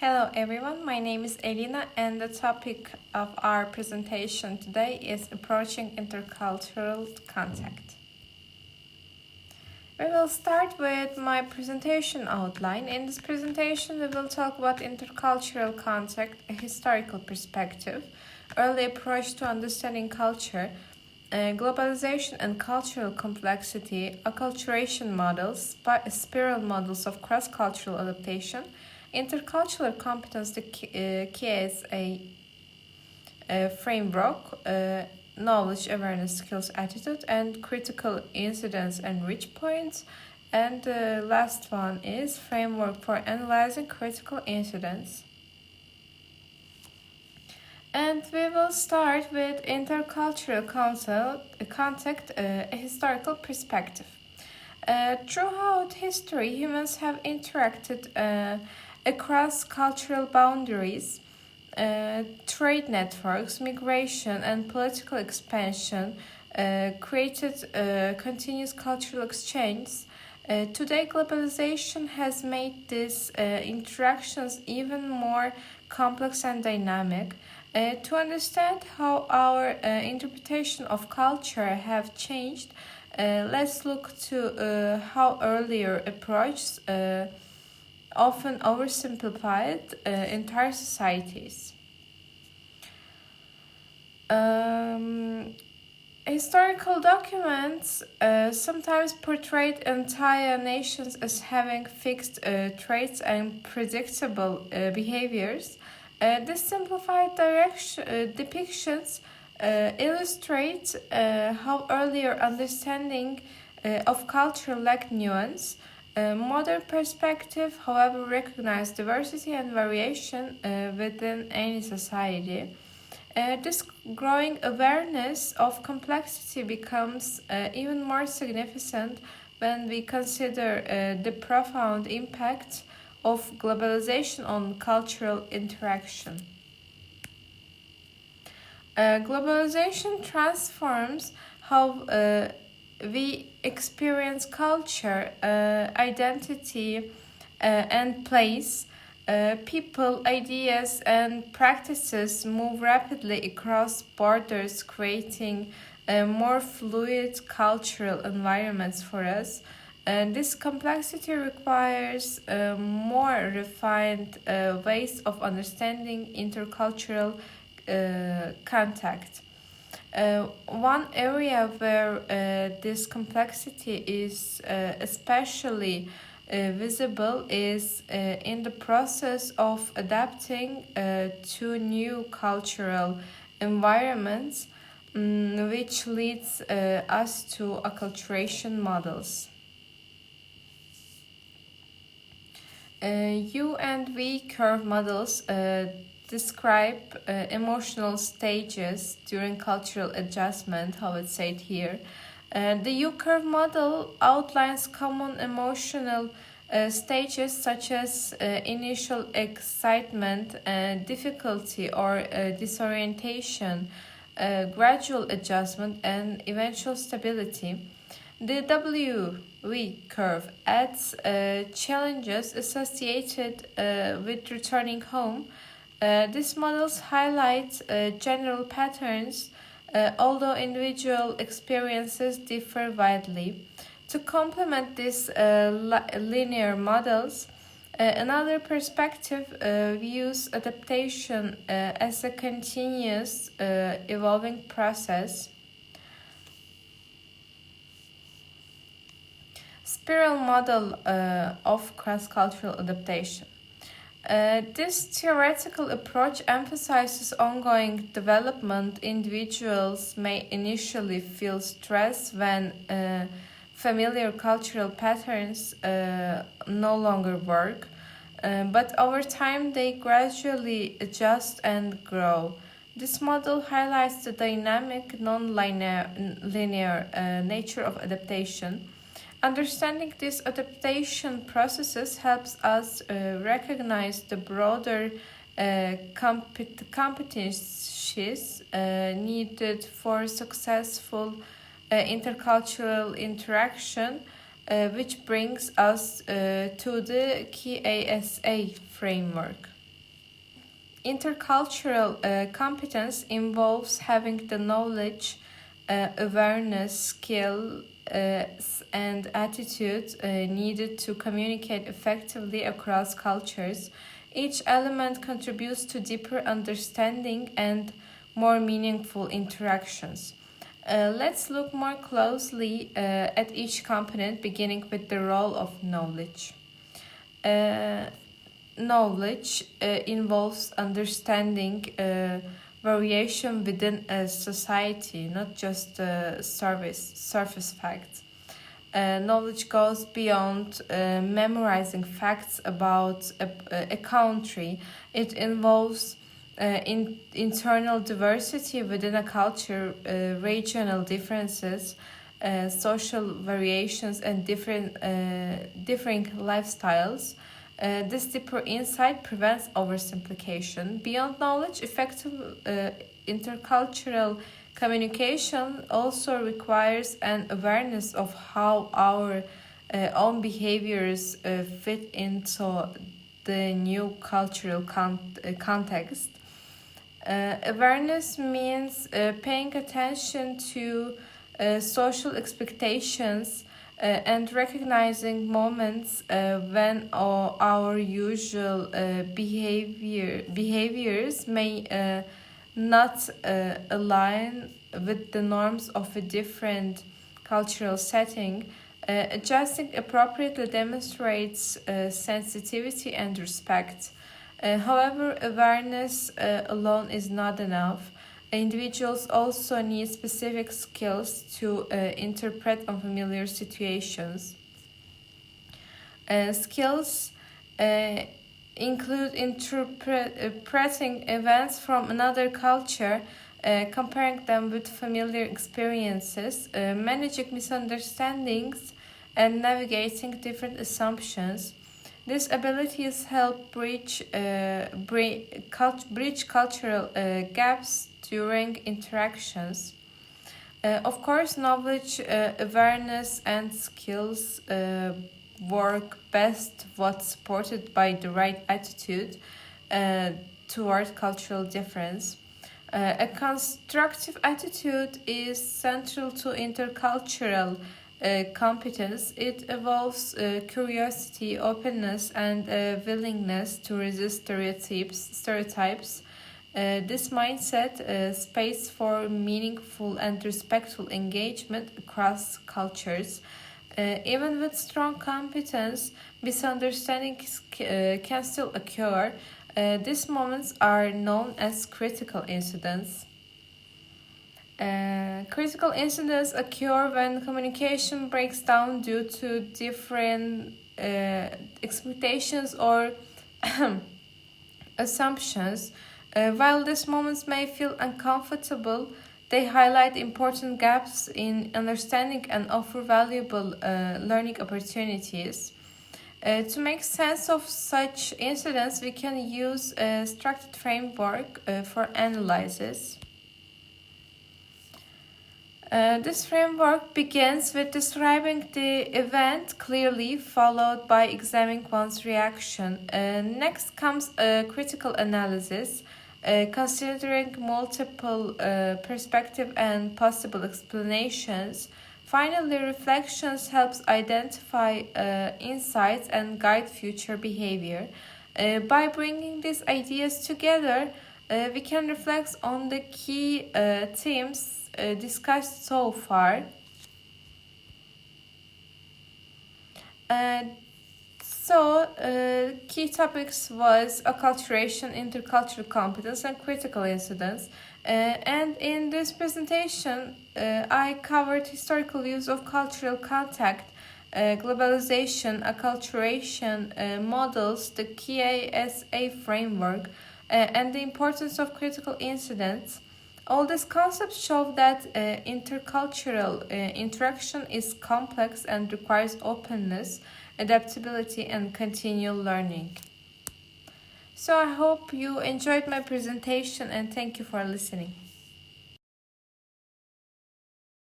Hello everyone, my name is Elina and the topic of our presentation today is approaching intercultural contact. We will start with my presentation outline. In this presentation, we will talk about intercultural contact, a historical perspective, early approach to understanding culture, globalization and cultural complexity, acculturation models, spiral models of cross-cultural adaptation, intercultural competence, the key is a framework, knowledge, awareness, skills, attitude, and critical incidents and reach points. And the last one is framework for analyzing critical incidents. And we will start with intercultural contact, a historical perspective. Throughout history, humans have interacted across cultural boundaries. Trade networks, migration, and political expansion created continuous cultural exchange. Today, globalization has made these interactions even more complex and dynamic. To understand how our interpretation of culture have changed, let's look to how earlier approaches often oversimplified entire societies. Historical documents sometimes portrayed entire nations as having fixed traits and predictable behaviors. This simplified depictions illustrate how earlier understanding of culture lacked nuance. Modern perspective, however, recognize diversity and variation within any society. This growing awareness of complexity becomes even more significant when we consider the profound impact of globalization on cultural interaction. Globalization transforms how we experience culture, identity, and place. People, ideas, and practices move rapidly across borders, creating more fluid cultural environments for us. This complexity requires more refined ways of understanding intercultural contact. One area where this complexity is especially visible is in the process of adapting to new cultural environments, which leads us to acculturation models. U and V curve models describe emotional stages during cultural adjustment, how it's said here. The U-curve model outlines common emotional stages such as initial excitement, difficulty or disorientation, gradual adjustment, and eventual stability. The W-V curve adds challenges associated with returning home. These models highlight general patterns, although individual experiences differ widely. To complement these linear models, another perspective views adaptation as a continuous evolving process. Spiral model of cross-cultural adaptation. This theoretical approach emphasizes ongoing development. Individuals may initially feel stress when familiar cultural patterns no longer work, but over time they gradually adjust and grow. This model highlights the dynamic, non-linear nature of adaptation. Understanding these adaptation processes helps us recognize the broader competencies needed for successful intercultural interaction, which brings us to the KASA framework. Intercultural competence involves having the knowledge, awareness, skill, and attitude needed to communicate effectively across cultures. Each element contributes to deeper understanding and more meaningful interactions. Let's look more closely at each component, beginning with the role of knowledge. Uh, Knowledge involves understanding variation within a society, not just surface facts. Knowledge goes beyond memorizing facts about a country. It involves internal diversity within a culture, regional differences, social variations, and differing lifestyles. This deeper insight prevents oversimplification. Beyond knowledge, effective intercultural communication also requires an awareness of how our own behaviors fit into the new cultural context. Awareness means paying attention to social expectations and recognizing moments when our usual behaviors may not align with the norms of a different cultural setting. Adjusting appropriately demonstrates sensitivity and respect. However, awareness alone is not enough. Individuals also need specific skills to interpret unfamiliar situations. Skills include interpreting events from another culture, comparing them with familiar experiences, managing misunderstandings, and navigating different assumptions. These abilities help bridge cultural gaps during interactions. Of course, knowledge, awareness, and skills work best when supported by the right attitude toward cultural difference. A constructive attitude is central to intercultural competence. It involves curiosity, openness, and willingness to resist stereotypes. This mindset space for meaningful and respectful engagement across cultures. Even with strong competence, misunderstandings can still occur. These moments are known as critical incidents. Critical incidents occur when communication breaks down due to different expectations or assumptions. While these moments may feel uncomfortable, they highlight important gaps in understanding and offer valuable learning opportunities. To make sense of such incidents, we can use a structured framework for analysis. This framework begins with describing the event clearly, followed by examining one's reaction. Next comes a critical analysis, considering multiple perspectives and possible explanations. Finally, reflections helps identify insights and guide future behavior. By bringing these ideas together, we can reflect on the key themes discussed so far. Key topics was acculturation, intercultural competence, and critical incidents. And in this presentation, I covered historical views of cultural contact, globalization, acculturation models, the KSA framework, and the importance of critical incidents. All these concepts show that intercultural interaction is complex and requires openness, adaptability, and continual learning. So I hope you enjoyed my presentation and thank you for listening.